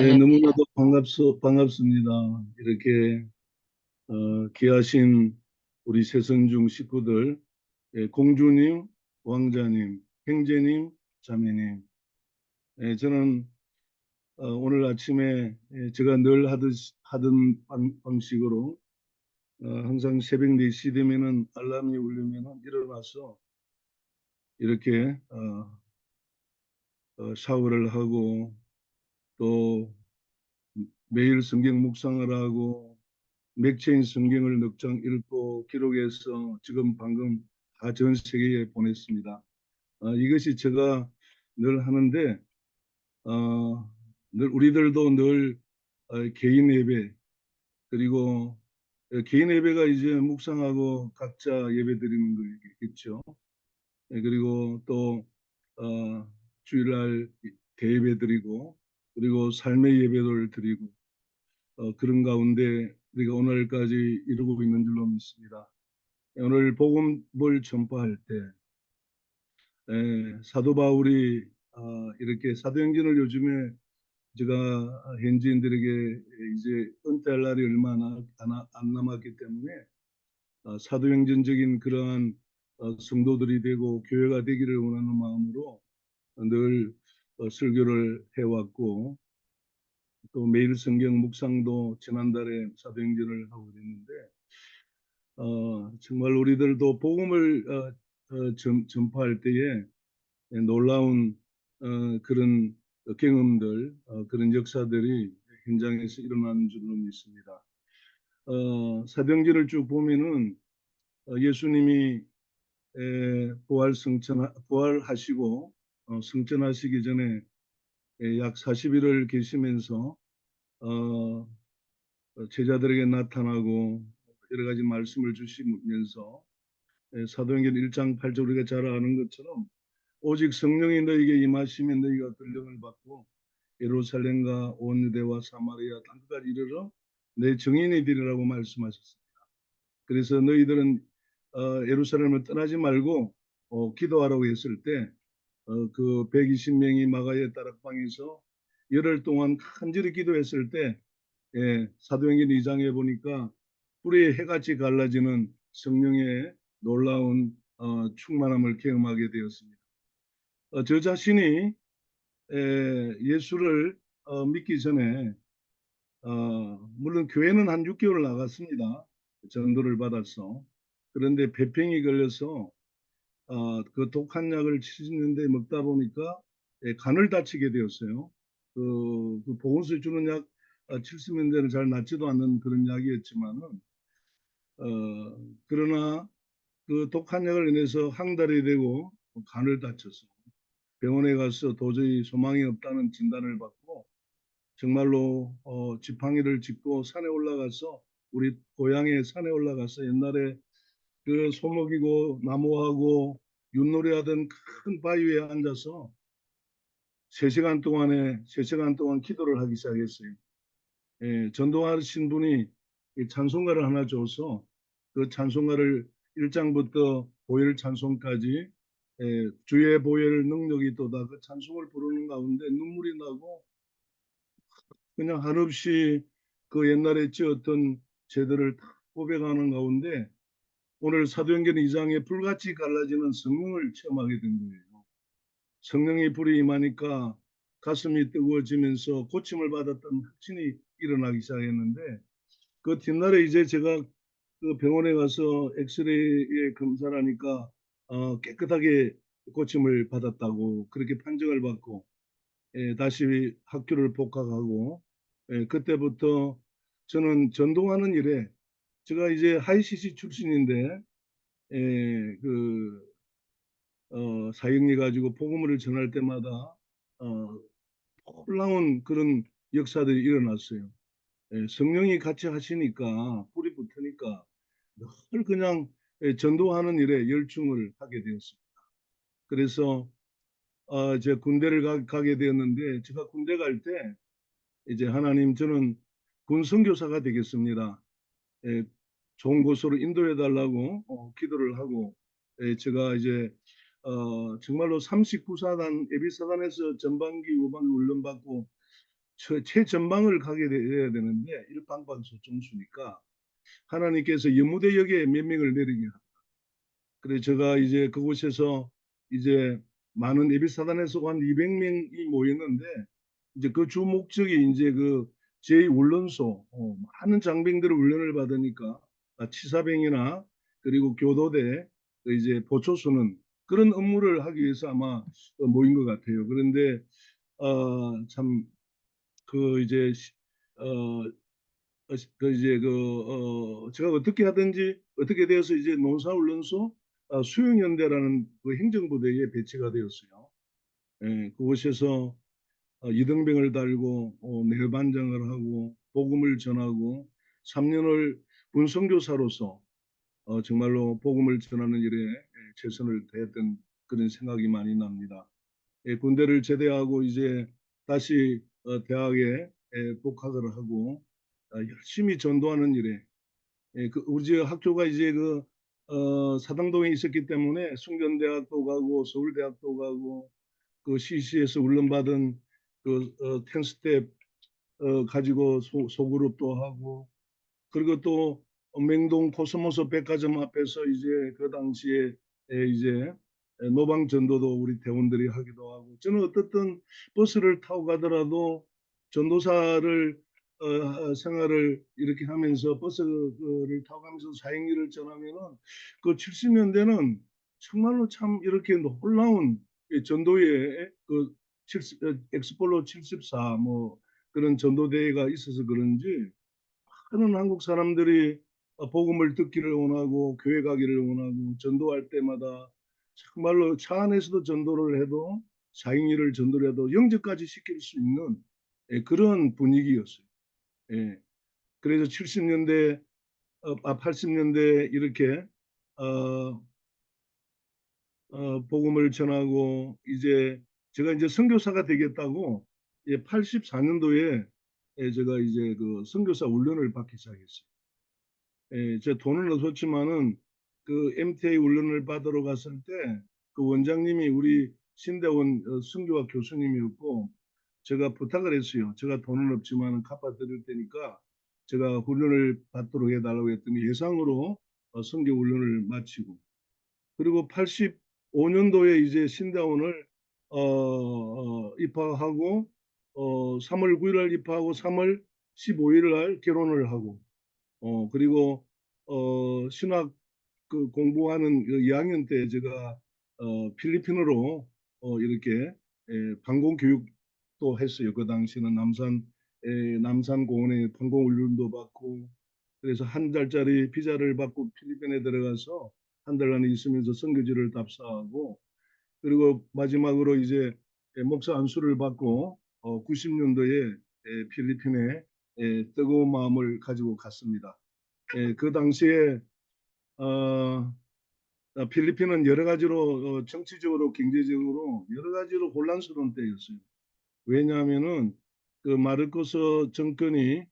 예, 할렐루야. 너무나도 반갑습니다. 이렇게 귀하신 우리 새선중 식구들, 예, 공주님, 왕자님, 형제님, 자매님. 예, 저는 오늘 아침에 제가 늘 하던 방식으로 항상 새벽 4시 되면은 알람이 울리면은 일어나서 이렇게 샤워를 하고 또 매일 성경 묵상을 하고 맥체인 성경을 넉장 읽고 기록해서 지금 방금 다 전 세계에 보냈습니다. 이것이 제가 늘 하는데 어, 늘 우리들도 늘 개인 예배 그리고 개인 예배가 이제 묵상하고 각자 예배 드리는 거겠죠. 그리고 또 주일날 대예배 드리고 그리고 삶의 예배를 드리고 그런 가운데 우리가 오늘까지 이루고 있는 줄로 믿습니다. 오늘 복음을 전파할 때 사도 바울이 이렇게 사도행전을 요즘에 제가 현지인들에게 이제 은퇴할 날이 얼마 안 남았기 때문에 사도행전적인 그러한 성도들이 되고 교회가 되기를 원하는 마음으로 늘 설교를 해왔고 또 매일 성경 묵상도 지난달에 사도행전을 하고 있는데 정말 우리들도 복음을 전파할 때에 놀라운 그런 경험들, 그런 역사들이 현장에서 일어나는 줄로 믿습니다. 사도행전을 쭉 보면은 예수님이 부활하시고 승천하시기 전에 약 40일을 계시면서 어, 제자들에게 나타나고 여러 가지 말씀을 주시면서 사도행전 1장 8절 우리가 잘 아는 것처럼 오직 성령이 너에게 임하시면 너희가 권능을 받고 예루살렘과 온 유대와 사마리아 땅끝까지 이르러 내 증인이 되리라고 말씀하셨습니다. 그래서 너희들은 예루살렘을 떠나지 말고 기도하라고 했을 때 그 120명이 마가의 다락방에서 열흘 동안 간절히 기도했을 때 사도행전 2장에 보니까 뿔이 해같이 갈라지는 성령의 놀라운 충만함을 경험하게 되었습니다. 저 자신이 예수를 믿기 전에 물론 교회는 한 6개월 나갔습니다. 전도를 받아서. 그런데 배평이 걸려서 그 독한 약을 70년대에 먹다 보니까 간을 다치게 되었어요. 그 보건소 주는 약 70년대는 잘 낫지도 않는 그런 약이었지만은 그러나 그 독한 약을 인해서 항달이 되고 간을 다쳐서 병원에 가서 도저히 소망이 없다는 진단을 받고 정말로 지팡이를 짚고 산에 올라가서 우리 고향의 산에 올라가서 옛날에 그 소목이고 나무하고 윷놀이 하던 큰 바위 위에 앉아서 3시간 동안 기도를 하기 시작했어요. 전도하신 분이 찬송가를 하나 줘서 그 찬송가를 1장부터 보혈 찬송까지 주의 보혈 능력이 있도다 그 찬송을 부르는 가운데 눈물이 나고 그냥 한없이 그 옛날에 지었던 제도를 다 고백하는 가운데 오늘 사도행전 2장에 불같이 갈라지는 성령을 체험하게 된 거예요. 성령의 불이 임하니까 가슴이 뜨거워지면서 고침을 받았던 확신이 일어나기 시작했는데 그 뒷날에 이제 제가 그 병원에 가서 엑스레이에 검사를 하니까 깨끗하게 고침을 받았다고 그렇게 판정을 받고 다시 학교를 복학하고 그때부터 저는 전도하는 일에 제가 이제 하이CC 출신인데 그 사역리 가지고 복음을 전할 때마다 어, 놀라운 그런 역사들이 일어났어요. 성령이 같이 하시니까 불이 붙으니까 늘 그냥 전도하는 일에 열중을 하게 되었습니다. 그래서 제 군대를 가게 되었는데 제가 군대 갈 때 이제 하나님 저는 군 선교사가 되겠습니다. 에, 좋은 곳으로 인도해 달라고 기도를 하고 제가 이제 정말로 39사단 예비사단에서 전반기, 후반기 훈련받고 최전방을 가게 돼야 되는데 일방방소총수니까 하나님께서 연무대역에 몇 명을 내리게 합니다. 그래서 제가 이제 그곳에서 이제 많은 예비사단에서 한 200명이 모였는데 이제 그 주 목적이 이제 그 제1훈련소 많은 장병들의 훈련을 받으니까 치사병이나 그리고 교도대 그 이제 보초소는 그런 업무를 하기 위해서 아마 모인 것 같아요. 그런데 참 그 이제 어, 그 이제 제가 어떻게 하든지 어떻게 되어서 이제 논사훈련소 수영연대라는 그 행정부대에 배치가 되었어요. 예, 그곳에서 이등병을 달고 내반장을 하고 복음을 전하고 3년을 군선교사로서 정말로 복음을 전하는 일에 최선을 다했던 그런 생각이 많이 납니다. 예, 군대를 제대하고 이제 다시 대학에 복학을 하고 열심히 전도하는 일에 우리 집 학교가 이제 사당동에 있었기 때문에 숭전대학도 가고 서울대학도 가고 그 CC에서 훈련받은 텐스텝 가지고 소그룹도 하고 그리고 또 맹동 코스모스 백화점 앞에서 이제 그 당시에 이제 노방 전도도 우리 대원들이 하기도 하고 저는 어떻든 버스를 타고 가더라도 전도사를 생활을 이렇게 하면서 버스를 타고 가면서 사행리를 전하면은 그 70년대는 정말로 참 이렇게 놀라운 전도의 엑스폴로 74 뭐 그런 전도대회가 있어서 그런지 많은 한국 사람들이 복음을 듣기를 원하고 교회 가기를 원하고 전도할 때마다 정말로 차 안에서도 전도를 해도 사행리를 전도를 해도 영접까지 시킬 수 있는 그런 분위기였어요. 예. 그래서 70년대, 80년대 이렇게 어, 복음을 전하고 이제 제가 이제 선교사가 되겠다고 84년도에 제가 이제 그 선교사 훈련을 받기 시작했어요. 제 돈은 없었지만은 그 MTA 훈련을 받으러 갔을 때 그 원장님이 우리 신대원 선교학 교수님이었고 제가 부탁을 했어요. 제가 돈은 없지만 갚아 드릴 테니까 제가 훈련을 받도록 해달라고 했더니 예상으로 선교 훈련을 마치고 그리고 85년도에 이제 신대원을 입학하고 3월 9일 날 입학하고 3월 15일 날 결혼을 하고 그리고 신학 그 공부하는 그 2학년 때 제가 필리핀으로 이렇게 방공 교육도 했어요. 그 당시는 남산 공원에 방공 훈련도 받고 그래서 한 달짜리 비자를 받고 필리핀에 들어가서 한 달간 있으면서 선교지를 답사하고 그리고 마지막으로 이제 목사 안수를 받고 90년도에 필리핀에 뜨거운 마음을 가지고 갔습니다. 그 당시에 어, 필리핀은 여러 가지로 정치적으로 경제적으로 여러 가지로 혼란스러운 때였어요. 왜냐하면은 그 마르코스 정권이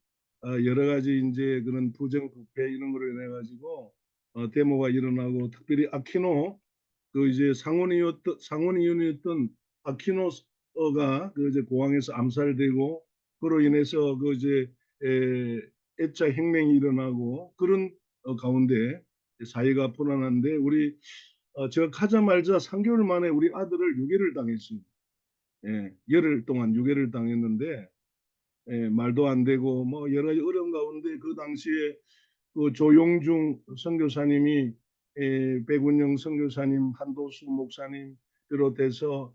여러 가지 이제 그런 부정부패 이런 거로 인해 가지고 데모가 일어나고 특별히 아키노 그 이제 상원의원이었던 아키노가 그 이제 공항에서 암살되고 그로 인해서 그 이제 애자 혁명이 일어나고 그런 가운데 사회가 불안한데 제가 가자마자 3개월 만에 우리 아들을 유괴를 당했습니다. 열흘 동안 유괴를 당했는데 말도 안 되고 뭐 여러 가지 어려운 가운데 그 당시에 그 조용중 선교사님이 백운영 선교사님, 한도수 목사님 비롯해서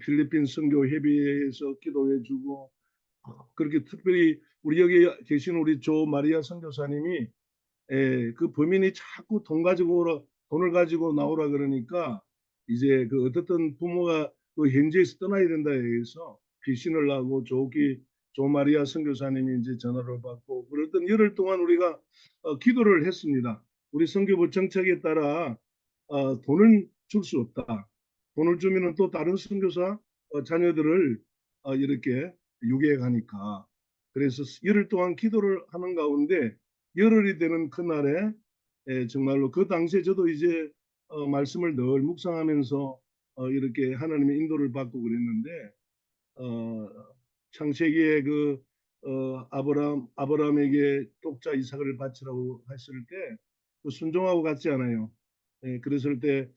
필리핀 선교 협의회에서 기도해주고 그렇게 특별히 우리 여기 계신 우리 조 마리아 선교사님이 그 범인이 자꾸 돈을 가지고 나오라 그러니까 이제 그 어떻든 부모가 그 현지에서 떠나야 된다 해서 피신을 하고 조 마리아 선교사님이 이제 전화를 받고 그랬던 열흘 동안 우리가 기도를 했습니다. 우리 선교부 정책에 따라 돈을 줄 수 없다. 돈을 주면은 또 다른 선교사 자녀들을 이렇게 유괴해 가니까 그래서 열흘 동안 기도를 하는 가운데 열흘이 되는 그날에 정말로 그 당시에 저도 이제 말씀을 늘 묵상하면서 이렇게 하나님의 인도를 받고 그랬는데 어, 창세기에 아브라함에게 독자 이삭을 바치라고 했을 때 순종하고 같지 않아요. 예, 그랬을 때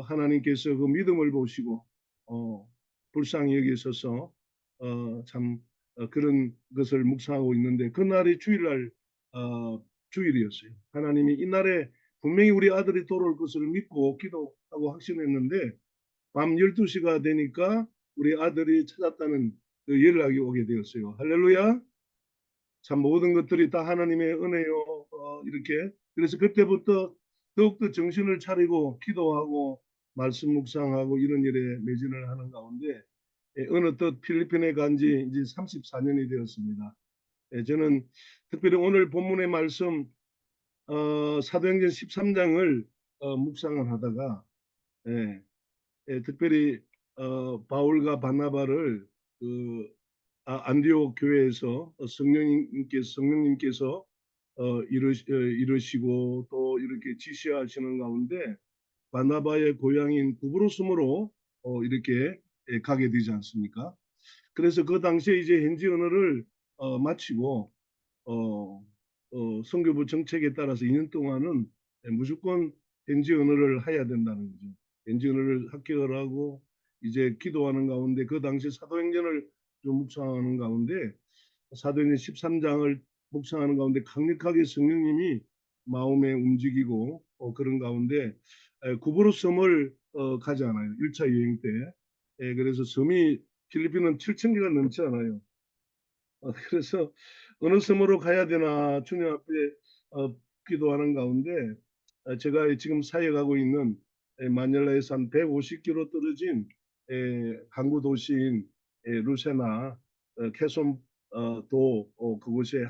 하나님께서 그 믿음을 보시고 어, 불쌍히 여기셔서 참 그런 것을 묵상하고 있는데 그날이 주일날 주일이었어요. 하나님이 이날에 분명히 우리 아들이 돌아올 것을 믿고 기도하고 확신했는데 밤 12시가 되니까 우리 아들이 찾았다는 그 연락이 오게 되었어요. 할렐루야. 참 모든 것들이 다 하나님의 은혜요. 이렇게 그래서 그때부터 더욱더 정신을 차리고 기도하고 말씀 묵상하고 이런 일에 매진을 하는 가운데 어느덧 필리핀에 간지 이제 34년이 되었습니다. 저는 특별히 오늘 본문의 말씀 사도행전 13장을 묵상을 하다가 예, 특별히 바울과 바나바를 그 안디옥 교회에서 성령님께서 이르시고 또 이렇게 지시하시는 가운데 바나바의 고향인 구브로스으로 이렇게 가게 되지 않습니까? 그래서 그 당시에 이제 현지 언어를 마치고 어, 선교부 정책에 따라서 2년 동안은 무조건 현지 언어를 해야 된다는 거죠. 현지 언어를 합격을 하고 이제 기도하는 가운데 그 당시 사도행전을 좀 묵상하는 가운데 사도행전 13장을 묵상하는 가운데 강력하게 성령님이 마음에 움직이고 그런 가운데 구브로 섬을 가지 않아요. 1차 여행 때. 그래서 섬이 필리핀은 7천 개가 넘지 않아요. 그래서 어느 섬으로 가야 되나 주님 앞에 기도하는 가운데 제가 지금 사역하고 있는 마닐라에서 한 150km 떨어진 항구 도시인 루세나 케솜 그곳에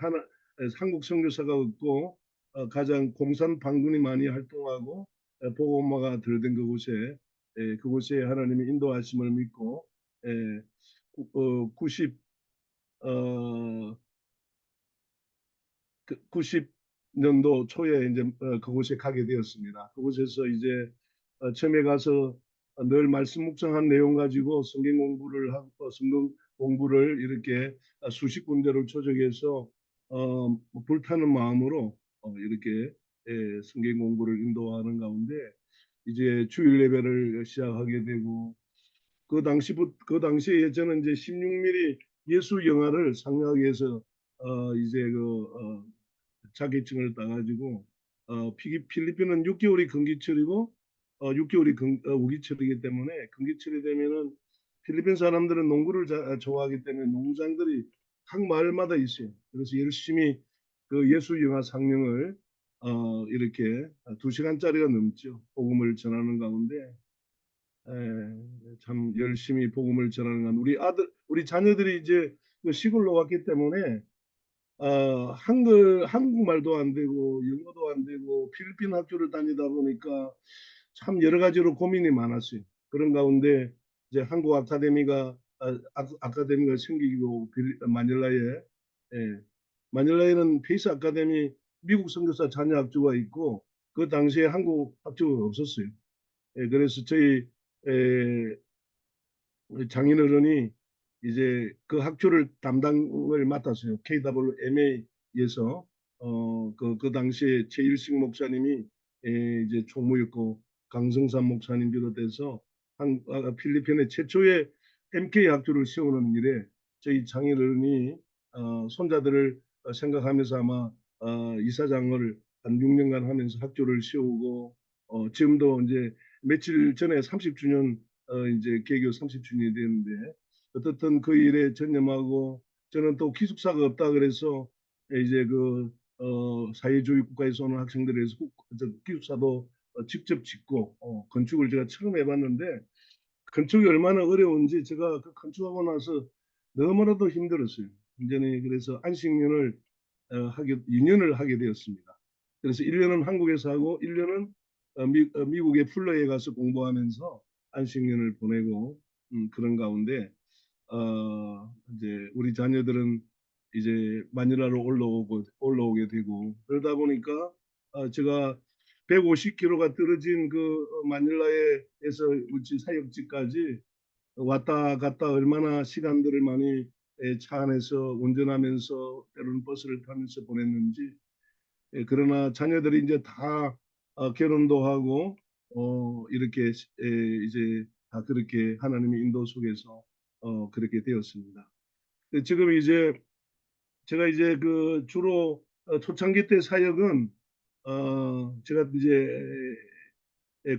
한국 선교사가 없고 가장 공산 반군이 많이 활동하고 복음화가 덜 된 그곳에 하나님의 인도하심을 믿고 에, 90 어, 90년도 초에 이제 그곳에 가게 되었습니다. 그곳에서 이제 처음에 가서 늘 말씀 묵상한 내용 가지고 성경 공부를 하고 성경 공부를 이렇게 수십 군데를 초청해서 불타는 마음으로 이렇게 성경 공부를 인도하는 가운데 이제 주일 예배를 시작하게 되고 그 당시에 저는 이제 16mm 예술 영화를 상영하기 위해서 이제 자격증을 따가지고 필리핀은 6개월이 금기철이고 6개월이 우기철이기 때문에 금기철이 되면은 필리핀 사람들은 농구를 좋아하기 때문에 농구장들이 각 마을마다 있어요. 그래서 열심히 그 예술 영화 상영을 이렇게 2시간짜리가 넘죠. 복음을 전하는 가운데 참 열심히 복음을 전하는 가운데 우리 자녀들이 이제 그 시골로 왔기 때문에 한국말도 안 되고 영어도 안 되고 필리핀 학교를 다니다 보니까 참 여러 가지로 고민이 많았어요. 그런 가운데 이제 한국 아카데미가 생기고 마닐라에 마닐라에는 페이스 아카데미 미국 선교사 자녀 학교가 있고 그 당시에 한국 학교가 없었어요. 그래서 저희 우리 장인어른이 이제 그 학교를 담당을 맡았어요. KWMA에서 그 당시에 최일식 목사님이 이제 총무였고 강성삼 목사님 비롯해서 필리핀의 최초의 MK 학교를 세우는 일에 저희 장인어른이 손자들을 생각하면서 아마 이사장을 한 6년간 하면서 학교를 세우고 지금도 이제 며칠 전에 30주년 이제 개교 30주년이 되는데 어떻든 그 일에 전념하고 저는 또 기숙사가 없다 그래서 이제 사회주의 국가에서 오는 학생들에서 기숙사도 직접 짓고 건축을 제가 처음 해봤는데 건축이 얼마나 어려운지 제가 그 건축하고 나서 너무나도 힘들었어요. 완전히 그래서 안식년을 2년을 하게 되었습니다. 그래서 1년은 한국에서 하고 1년은 미국의 플러에 가서 공부하면서 안식년을 보내고 그런 가운데 이제 우리 자녀들은 이제 마닐라로 올라오게 되고 그러다 보니까 제가 150km가 떨어진 그 마닐라에서 우리 사역지까지 왔다 갔다 얼마나 시간들을 많이 차 안에서 운전하면서 때로는 버스를 타면서 보냈는지, 그러나 자녀들이 이제 다 결혼도 하고 이렇게 이제 다 그렇게 하나님의 인도 속에서 그렇게 되었습니다. 지금 이제 제가 이제 그 주로 초창기 때 사역은 제가 이제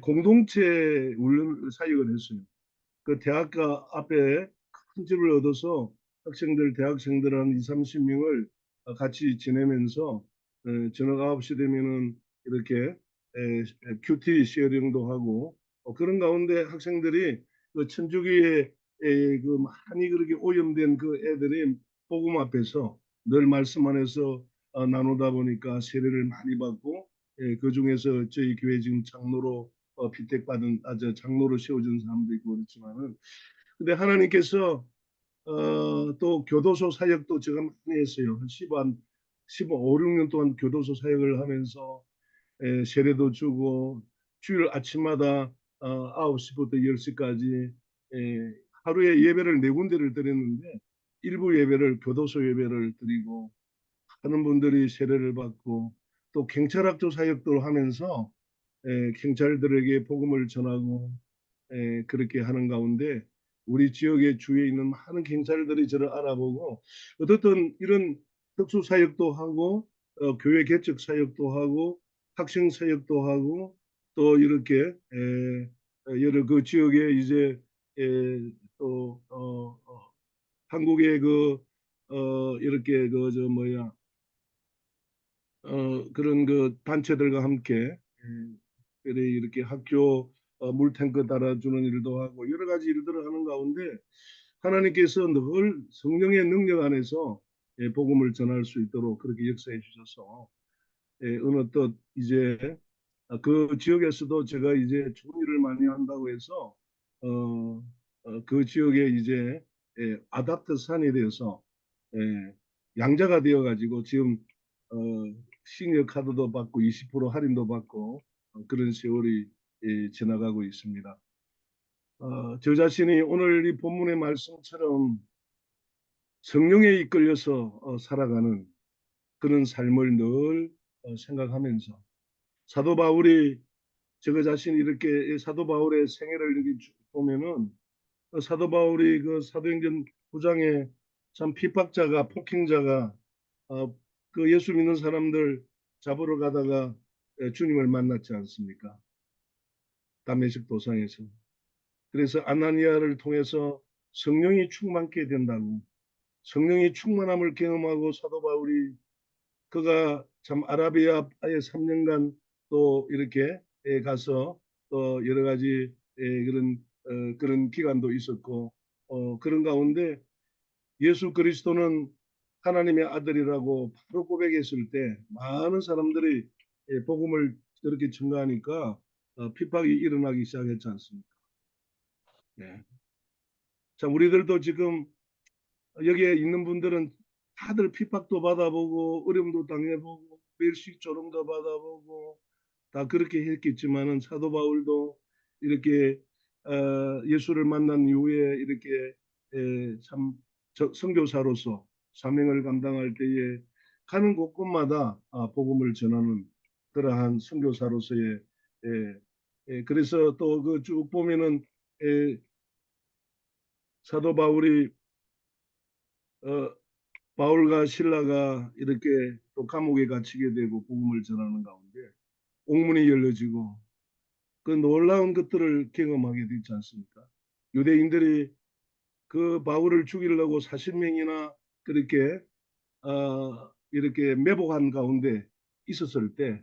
공동체 훈련 사역을 했어요. 그 대학가 앞에 큰 집을 얻어서 학생들, 대학생들 한 2, 30명을 같이 지내면서 저녁 9시 되면은 이렇게 큐티 쉐어링도 하고 그런 가운데 학생들이 그 천주교에 그 많이 그렇게 오염된 그 애들이 복음 앞에서 늘 말씀 안에서 나누다 보니까 세례를 많이 받고 그 중에서 저희 교회 지금 장로로 피택받은 저 장로로 세워준 사람도 있고 그렇지만은 근데 하나님께서 또 교도소 사역도 제가 많이 했어요. 한 15, 6년 동안 교도소 사역을 하면서 세례도 주고 주일 아침마다 9시부터 10시까지 하루에 예배를 네 군데를 드렸는데 일부 예배를 교도소 예배를 드리고 하는 분들이 세례를 받고 또 경찰학교 사역도 하면서 경찰들에게 복음을 전하고 그렇게 하는 가운데 우리 지역의 주위에 있는 많은 경찰들이 저를 알아보고 어떻든 이런 특수 사역도 하고 교회 개척 사역도 하고 학생 사역도 하고 또 이렇게 여러 그 지역에 이제 또 한국의 그 이렇게 그 저 뭐야 그런 그 단체들과 함께 그래 이렇게 학교 물탱크 달아주는 일도 하고 여러 가지 일들을 하는 가운데 하나님께서 늘 성령의 능력 안에서 복음을 전할 수 있도록 그렇게 역사해 주셔서 어느 또 이제 그 지역에서도 제가 이제 좋은 일을 많이 한다고 해서 그 지역에 이제 아답트 산이 되어서 양자가 되어 가지고 지금 어, 시니어 카드도 받고 20% 할인도 받고 그런 세월이 지나가고 있습니다. 저 자신이 오늘 이 본문의 말씀처럼 성령에 이끌려서 살아가는 그런 삶을 늘 생각하면서 사도 바울이 저 자신이 이렇게 사도 바울의 생애를 이렇게 쭉 보면은 사도 바울이 그 사도행전 9장에 참 핍박자가 폭행자가 그 예수 믿는 사람들 잡으러 가다가 주님을 만났지 않습니까? 다메섹 도상에서. 그래서 아나니아를 통해서 성령이 충만케 된다고 성령이 충만함을 경험하고 사도 바울이 그가 참 아라비아에 3년간 또 이렇게 가서 또 여러 가지 그런 기간도 있었고 그런 가운데 예수 그리스도는 하나님의 아들이라고 바로 고백했을 때 많은 사람들이 복음을 그렇게 증거하니까 핍박이 일어나기 시작했지 않습니까? 네. 자, 우리들도 지금 여기에 있는 분들은 다들 핍박도 받아보고 어려움도 당해보고 멸식 조롱도 받아보고 다 그렇게 했겠지만은 사도 바울도 이렇게 예수를 만난 이후에 이렇게 참 선교사로서 사명을 감당할 때에 가는 곳곳마다 복음을 전하는 그러한 선교사로서의 그래서 또 그 쭉 보면은 에, 사도 바울이 어, 바울과 실라가 이렇게 또 감옥에 갇히게 되고 복음을 전하는 가운데 옥문이 열려지고 그 놀라운 것들을 경험하게 되지 않습니까? 유대인들이 그 바울을 죽이려고 40명이나 그렇게 이렇게 매복한 가운데 있었을 때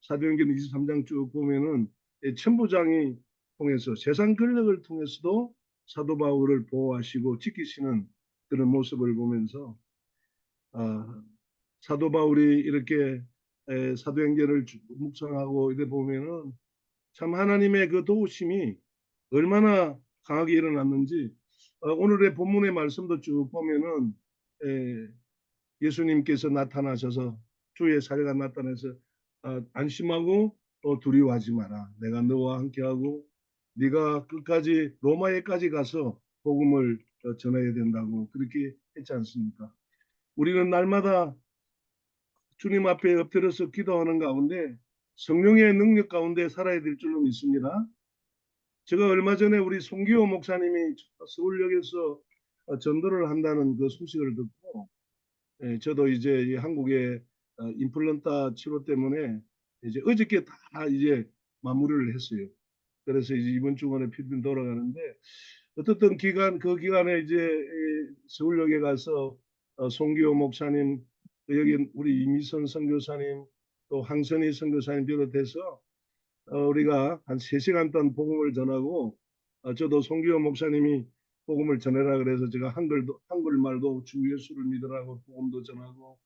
사도행전 23장 쭉 보면은 천부장이 통해서 세상 권력을 통해서도 사도 바울을 보호하시고 지키시는 그런 모습을 보면서 아, 사도 바울이 이렇게 사도행전을 묵상하고 이래 보면은 참 하나님의 그 도우심이 얼마나 강하게 일어났는지 오늘의 본문의 말씀도 쭉 보면은 예수님께서 나타나셔서 주의 사례가 나타나서 안심하고 또 두려워하지 마라. 내가 너와 함께하고 네가 끝까지 로마에까지 가서 복음을 전해야 된다고 그렇게 했지 않습니까? 우리는 날마다 주님 앞에 엎드려서 기도하는 가운데 성령의 능력 가운데 살아야 될 줄로 믿습니다. 제가 얼마 전에 우리 송기호 목사님이 서울역에서 전도를 한다는 그 소식을 듣고 저도 이제 이 한국의 인플루엔자 치료 때문에 이제 어저께 다 이제 마무리를 했어요. 그래서 이제 이번 주간에 필리핀 돌아가는데 어떻든 그 기간에 이제 서울역에 가서 송기호 목사님, 여기 우리 이미선 선교사님, 또 황선희 선교사님 비롯해서 우리가 한 3시간 동안 복음을 전하고 저도 송기호 목사님이 복음을 전해라 그래서 제가 한글말도 주 예수를 믿으라고 복음도 전하고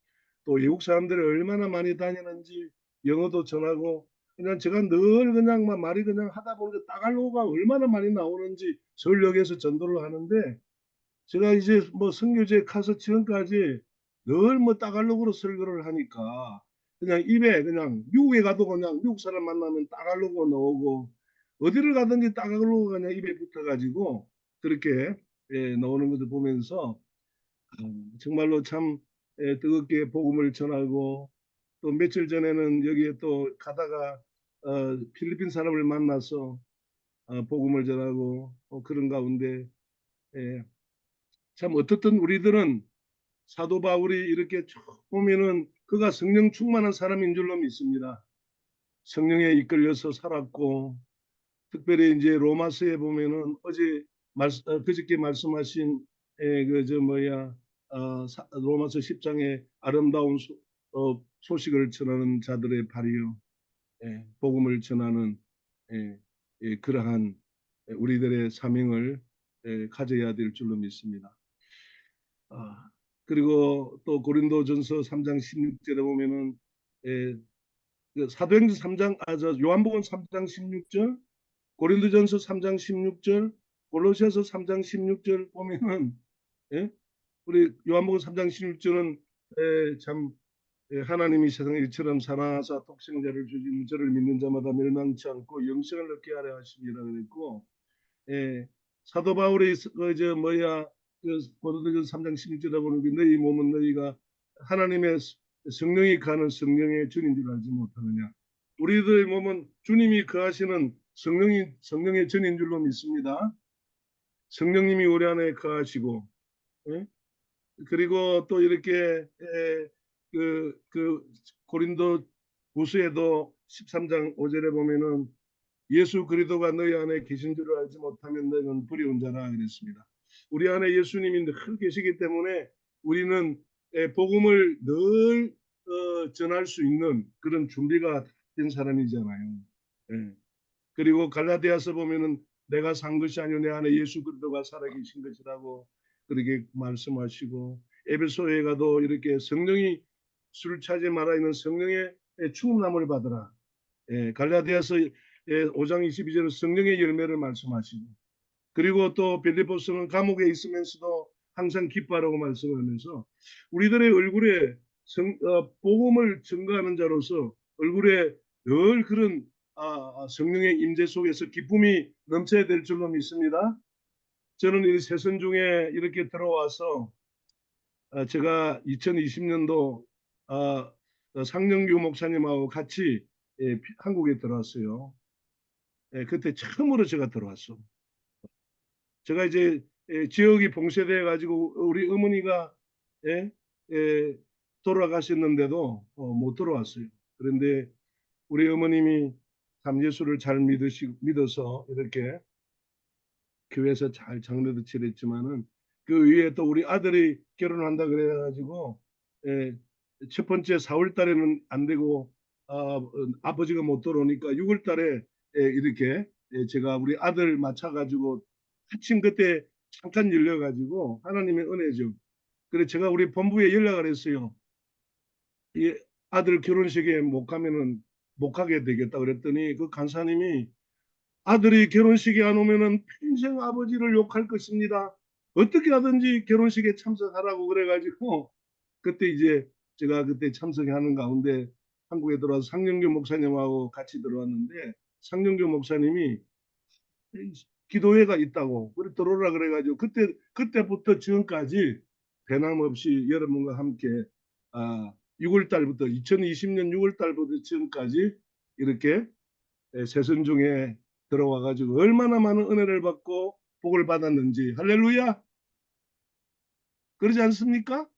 또 외국 사람들이 얼마나 많이 다니는지 영어도 전하고 그냥 제가 늘 그냥 막 말이 그냥 하다 보니까 따갈로가 얼마나 많이 나오는지 서울역에서 전도를 하는데 제가 이제 뭐 선교지에 가서 지금까지 늘 뭐 따갈로그로 설교를 하니까 그냥 입에 그냥 미국에 가도 그냥 미국 사람 만나면 따갈로그 나오고 어디를 가든지 따갈로그가 그냥 입에 붙어가지고 그렇게 나오는 것을 보면서 정말로 참 뜨겁게 복음을 전하고 또 며칠 전에는 여기에 또 가다가 필리핀 사람을 만나서 복음을 전하고 그런 가운데 예, 참 어떻든 우리들은 사도 바울이 이렇게 쭉 보면은 그가 성령 충만한 사람인 줄로 믿습니다. 성령에 이끌려서 살았고 특별히 이제 로마서에 보면은 그저께 말씀하신 그저 뭐야 로마서 10장의 아름다운 소식을 전하는 자들의 발이요 복음을 전하는 그러한 우리들의 사명을 가져야 될 줄로 믿습니다. 그리고 또 고린도전서 3장 16절에 보면은 예, 사도행전 3장 요한복음 3장 16절, 고린도전서 3장 16절, 골로새서 3장 16절 보면은 예? 우리 요한복음 3장 16절은 참 하나님이 세상에 이처럼 사랑하사 독생자를 주신 저를 믿는 자마다 멸망치 않고 영생을 얻게 하려 하심이라 그랬고 사도 바울이 그저 뭐야 고린도전서 3장 16절에 보면 너희 몸은 너희가 하나님의 성령이 가는 성령의 전인 줄 알지 못하느냐. 우리들의 몸은 주님이 거하시는 성령의 전인 줄로 믿습니다. 성령님이 우리 안에 거하시고 예? 그리고 또 이렇게 그 고린도 후서에도 13장 5절에 보면은 예수 그리스도가 너희 안에 계신 줄을 알지 못하면 너희는 불의한 자라 그랬습니다. 우리 안에 예수님이 늘 계시기 때문에 우리는 복음을 늘 전할 수 있는 그런 준비가 된 사람이잖아요. 예. 그리고 갈라디아서 보면은 내가 산 것이 아니요 내 안에 예수 그리스도가 살아계신 것이라고 그렇게 말씀하시고 에베소에 가도 이렇게 성령이 술 차지 말아 있는 성령의 충만함을 받으라. 갈라디아서 5장 22절은 성령의 열매를 말씀하시고 그리고 또 빌립보서는 감옥에 있으면서도 항상 기뻐하라고 말씀하면서 우리들의 얼굴에 복음을 증거하는 자로서 얼굴에 늘 그런 성령의 임재 속에서 기쁨이 넘쳐야 될 줄로 믿습니다. 저는 이 세선 중에 이렇게 들어와서 제가 2020년도 상령규 목사님하고 같이 한국에 들어왔어요. 그때 처음으로 제가 들어왔어. 제가 이제 지역이 봉쇄돼 가지고 우리 어머니가 예, 예, 돌아가셨는데도 못 들어왔어요. 그런데 우리 어머님이 참 예수를 잘 믿어서 이렇게 교회에서 잘 장례도 치렀지만은 그 위에 또 우리 아들이 결혼한다 그래가지고 예, 첫 번째 4월 달에는 안 되고 아버지가 못 들어오니까 6월 달에 이렇게 제가 우리 아들 맞춰가지고 마침 그때 잠깐 열려가지고 하나님의 은혜죠. 그래서 제가 우리 본부에 연락을 했어요. 이 아들 결혼식에 못 가면은 못 가게 되겠다 그랬더니 그 간사님이 아들이 결혼식에 안 오면은 평생 아버지를 욕할 것입니다. 어떻게 하든지 결혼식에 참석하라고 그래가지고 그때 이제 제가 그때 참석하는 가운데 한국에 들어와서 상령교 목사님하고 같이 들어왔는데 상령교 목사님이 기도회가 있다고 그래 들어오라 그래가지고 그때부터 지금까지 변함없이 여러분과 함께 6월 달부터 2020년 6월 달부터 지금까지 이렇게 새선중에 들어와 가지고 얼마나 많은 은혜를 받고 복을 받았는지 할렐루야. 그러지 않습니까?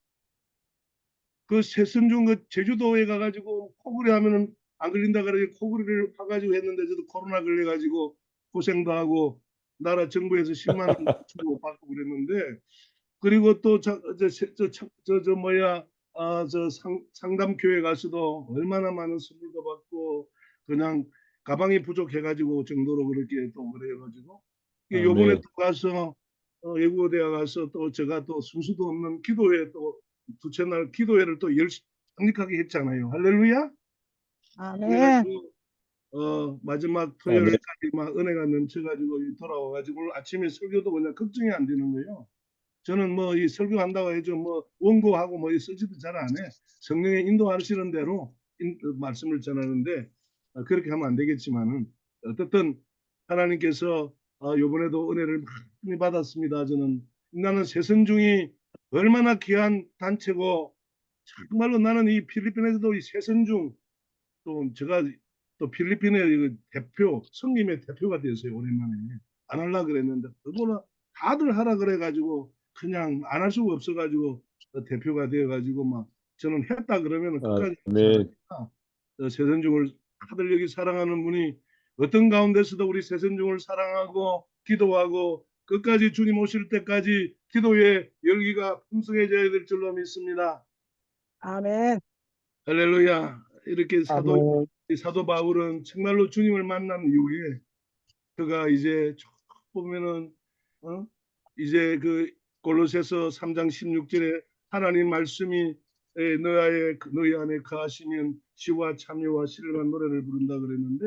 그 새선중 그 제주도에 가가지고 코골이 하면은 안 걸린다 그러고 코골이를 파가지고 했는데 저도 코로나 걸려가지고 고생도 하고 나라 정부에서 10만 원 주고 받고 그랬는데 그리고 또 저 뭐야 저 상담교회 가서도 얼마나 많은 선물도 받고 그냥 가방이 부족해가지고 정도로 그렇게 또 그래가지고 요번에 아멘. 또 가서 예고대에 가서 또 제가 또 순수도 없는 기도회 또 두째 날 기도회를 또 열심히 강력하게 했잖아요. 할렐루야. 아멘. 그래가지고 마지막 아멘. 토요일까지 막 은혜가 넘쳐가지고 돌아와가지고 아침에 설교도 그냥 걱정이 안 되는 거예요. 저는 뭐 이 설교한다고 해서 뭐 원고하고 뭐 쓰지도 잘 안 해. 성령의 인도하시는 대로 말씀을 전하는데 그렇게 하면 안 되겠지만은 어떻든 하나님께서 이번에도 은혜를 많이 받았습니다. 저는 나는 새선중이 얼마나 귀한 단체고 정말로 나는 이 필리핀에서도 이 새선중 또 제가 또 필리핀의 대표 성님의 대표가 됐어요. 오랜만에 안 하려 그랬는데 그거는 다들 하라 그래가지고 그냥 안 할 수가 없어가지고 대표가 되어가지고 막 저는 했다 그러면 끝까지 아멘. 하니까 새선중을 다들 여기 사랑하는 분이 어떤 가운데서도 우리 새선중을 사랑하고 기도하고 끝까지 주님 오실 때까지 기도의 열기가 풍성해져야 될 줄로 믿습니다. 아멘. 할렐루야. 이렇게 아멘. 사도 바울은 정말로 주님을 만난 이후에 그가 이제 쭉 보면은 이제 그 골로새서 3장 16절에 하나님 말씀이 너희 안에 거하시면 시와 참여와 신령한 노래를 부른다 그랬는데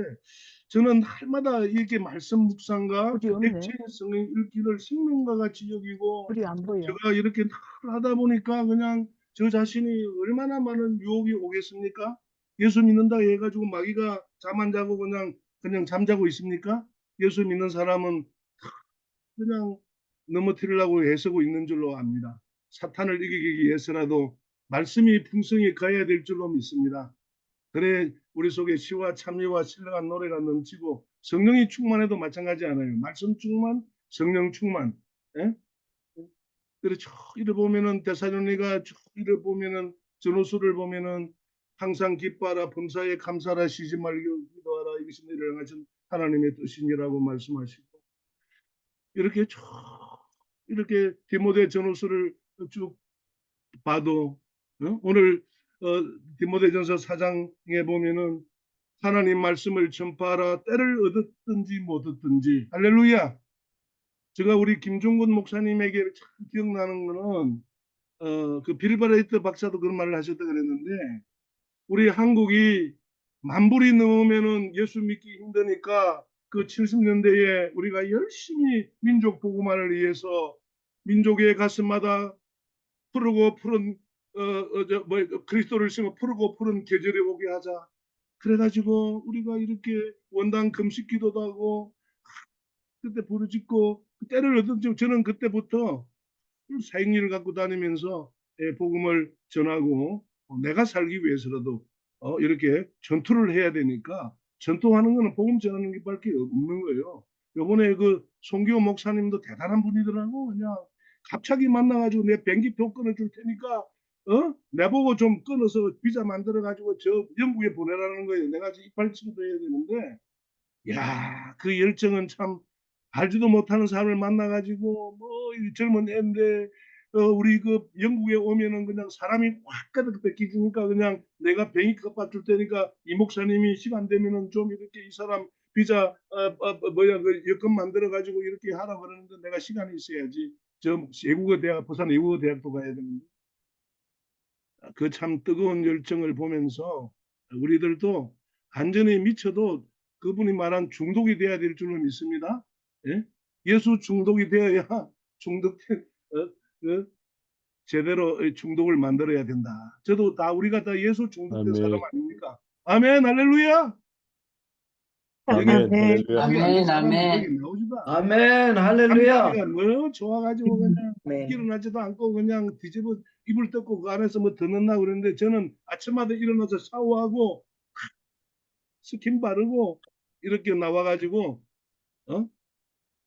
저는 날마다 이렇게 말씀 묵상과 불이 없네. 액체인 성경 읽기를 생명과 같이 여기고 불이 안 보여. 제가 이렇게 하다 보니까 그냥 저 자신이 얼마나 많은 유혹이 오겠습니까? 예수 믿는다 해가지고 마귀가 잠 안 자고 그냥 잠자고 있습니까? 예수 믿는 사람은 그냥 넘어뜨리려고 애쓰고 있는 줄로 압니다. 사탄을 이기기 위해서라도 말씀이 풍성히 가야 될 줄로 믿습니다. 그래 우리 속에 시와 참여와 신령한 노래가 넘치고 성령이 충만해도 마찬가지 않아요. 말씀 충만, 성령 충만. 예? 그렇죠. 이래 보면은 데살로니가 이래 보면은 전후서를 보면은 항상 기뻐하라 범사에 감사하라 쉬지 말고 기도하라 이것이 너희를 향하신 하나님의 뜻이니라고 말씀하시고 이렇게 쭉 이렇게 디모데 전후서를 쭉 봐도 오늘 디모데전서 4장에 보면은 하나님 말씀을 전파하라 때를 얻었든지 못 얻든지 할렐루야. 제가 우리 김종근 목사님에게 참 기억나는 거는 그 빌바레이트 박사도 그런 말을 하셨다 그랬는데 우리 한국이 만불이 넘으면은 예수 믿기 힘드니까 그 70년대에 우리가 열심히 민족 복음화를 위해서 민족의 가슴마다 푸르고 푸른 그리스도를 심어 푸르고 푸른 계절이 오게 하자. 그래가지고 우리가 이렇게 원당 금식 기도도 하고 그때 부르짖고 때를 얻었죠. 저는 그때부터 사행리를 갖고 다니면서 복음을 전하고 내가 살기 위해서라도 이렇게 전투를 해야 되니까 전투하는 거는 복음 전하는 게 밖에 없는 거예요. 요번에 그 송기호 목사님도 대단한 분이더라고. 그냥 갑자기 만나가지고 내 비행기표 끊어줄 테니까 내보고 좀 끊어서 비자 만들어가지고 저 영국에 보내라는 거예요. 내가 이팔치기도 해야 되는데 야, 그 열정은 참 알지도 못하는 사람을 만나가지고 뭐 젊은 애인데 우리 그 영국에 오면은 그냥 사람이 확 가득 뺏기니까 그냥 내가 비행기 값 줄 테니까 이 목사님이 시간 되면은 좀 이렇게 이 사람 비자 그 여권 만들어 가지고 이렇게 하라 그러는데 내가 시간이 있어야지. 저 외국어 대학 부산 외국어 대학도 가야 되는데 그 참 뜨거운 열정을 보면서 우리들도 완전히 미쳐도 그분이 말한 중독이 돼야 될 줄로 믿습니다. 예? 예수 중독이 되어야 중독 제대로 중독을 만들어야 된다. 저도 다 우리가 다 예수 중독된 사람 아멘. 아닙니까? 아멘 할렐루야. 여기 아멘. 아멘. 할렐루야. 여기 앉은 사람은 아멘. 여기 나오지도 않아. 아멘. 할렐루야. 감기가 너무 좋아가지고 그냥 아멘. 일어나지도 않고 그냥 뒤집어 이불 덮고 그 안에서 뭐 듣는다고 그랬는데 저는 아침마다 일어나서 샤워하고 스킨 바르고 이렇게 나와가지고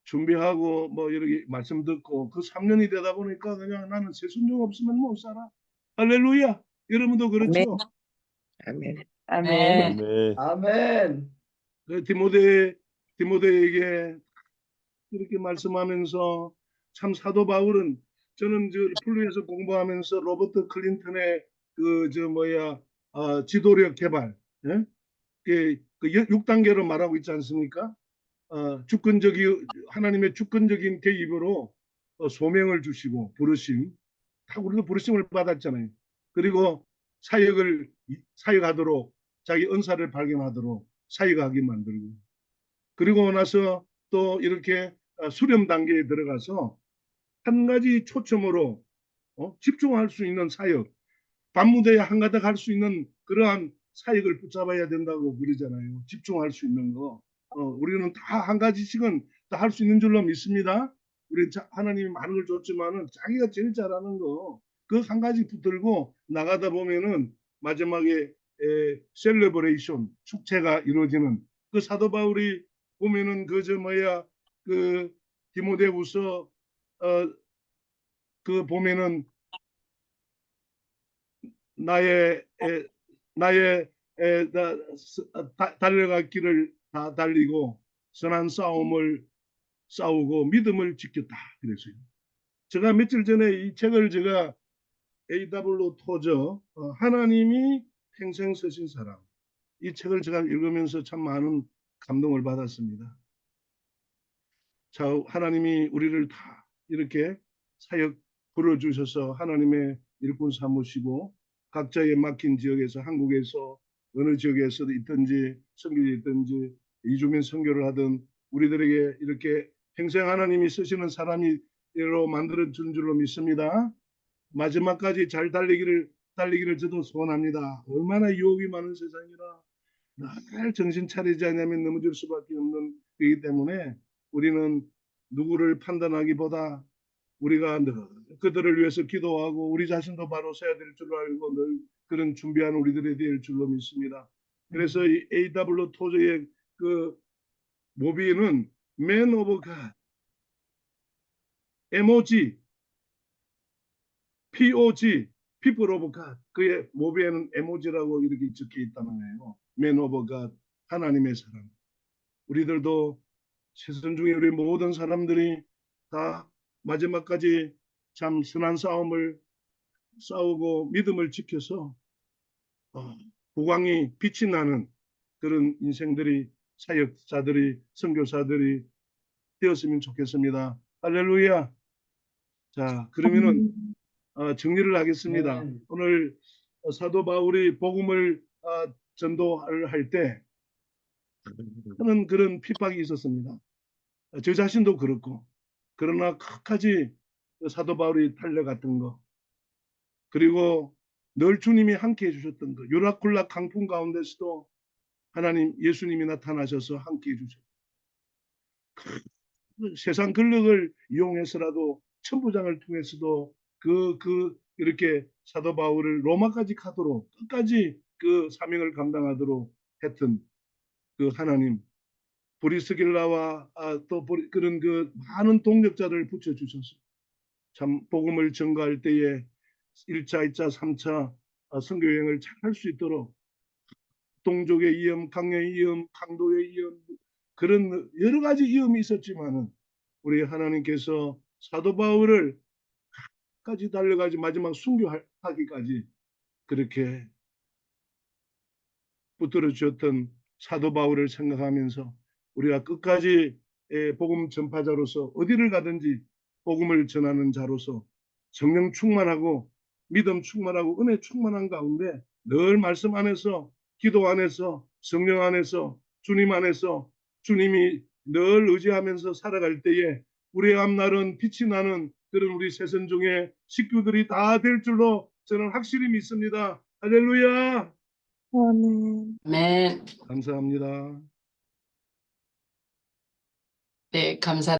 준비하고 뭐 이렇게 말씀 듣고 그 3년이 되다 보니까 그냥 나는 새 순종 없으면 못 살아. 할렐루야. 여러분도 그렇죠? 아멘. 아멘. 아멘. 아멘. 그 디모데에게 이렇게 말씀하면서 참 사도 바울은 저는 저 플루에서 공부하면서 로버트 클린턴의 지도력 개발, 예? 그 6단계로 말하고 있지 않습니까? 하나님의 주권적인 개입으로 소명을 주시고 부르심, 다 우리도 부르심을 받았잖아요. 그리고 사역하도록 자기 은사를 발견하도록 사역하게 만들고, 그리고 나서 또 이렇게 수렴 단계에 들어가서 한 가지 초점으로 집중할 수 있는 사역, 밤무대에 한가닥 할 수 있는 그러한 사역을 붙잡아야 된다고 그러잖아요. 집중할 수 있는 거. 우리는 다 한 가지씩은 다 할 수 있는 줄로 믿습니다. 우리 하나님이 많은 걸 줬지만은 자기가 제일 잘하는 거 그 한 가지 붙들고 나가다 보면은 마지막에 셀레브레이션 축제가 이루어지는 그 사도 바울이 보면은 그 디모데후서 그 보면은 나의 달려갈 길을 다 달리고 선한 싸움을 싸우고 믿음을 지켰다 그랬어요. 제가 며칠 전에 이 책을 제가 A.W. 토저 하나님이 평생 쓰신 사람, 이 책을 제가 읽으면서 참 많은 감동을 받았습니다. 자, 하나님이 우리를 다 이렇게 사역 불러주셔서 하나님의 일꾼 삼으시고 각자의 막힌 지역에서 한국에서 어느 지역에서 있든지 선교에 있든지 이주민 선교를 하든 우리들에게 이렇게 평생 하나님이 쓰시는 사람이로 만들어 준 줄로 믿습니다. 마지막까지 잘 달리기를 저도 소원합니다. 얼마나 유혹이 많은 세상이라 늘 정신 차리지 않으면 넘어질 수밖에 없는 거기 때문에 우리는 누구를 판단하기보다 우리가 늘 그들을 위해서 기도하고 우리 자신도 바로 서야 될 줄 알고 늘 그런 준비한 우리들이 될 줄로 믿습니다. 그래서 이 A.W. 토저의 그 모비는 Man of God, MOG, POG, People of God. 그의 모비에는 MOG라고 이렇게 적혀 있다는 거예요. Man of God, 하나님의 사람. 우리들도 세상 중에 우리 모든 사람들이 다 마지막까지 참 선한 싸움을 싸우고 믿음을 지켜서 국왕이 빛이 나는 그런 인생들이 사역자들이 선교사들이 되었으면 좋겠습니다. 할렐루야. 자, 그러면은 정리를 하겠습니다. 오늘 사도 바울이 복음을 전도를 할 때 하는 그런 핍박이 있었습니다. 저 자신도 그렇고, 그러나 끝까지 사도 바울이 달려갔던 거, 그리고 늘 주님이 함께 해주셨던 거, 유락굴락 강풍 가운데서도 하나님 예수님이 나타나셔서 함께 해주셨고, 세상 근력을 이용해서라도 천부장을 통해서도 이렇게 사도 바울을 로마까지 가도록 끝까지 그 사명을 감당하도록 했던 그 하나님, 브리스길라와 또 그런 그 많은 동력자를 붙여주셔서 참 복음을 전가할 때에 1차, 2차, 3차 선교여행을 잘 할 수 있도록 동족의 위험, 강령의 위험, 강도의 위험, 그런 여러 가지 위험이 있었지만은 우리 하나님께서 사도 바울을 까지 달려가지 마지막 순교하기까지 그렇게 붙들어 주셨던 사도 바울을 생각하면서 우리가 끝까지 복음 전파자로서 어디를 가든지 복음을 전하는 자로서 성령 충만하고 믿음 충만하고 은혜 충만한 가운데 늘 말씀 안에서 기도 안에서 성령 안에서 주님 안에서 주님이 늘 의지하면서 살아갈 때에 우리의 앞날은 빛이 나는 그런 우리 새선종의 식구들이 다 될 줄로 저는 확실히 믿습니다. 할렐루야. 아멘. 아멘. 감사합니다. 네, 감사.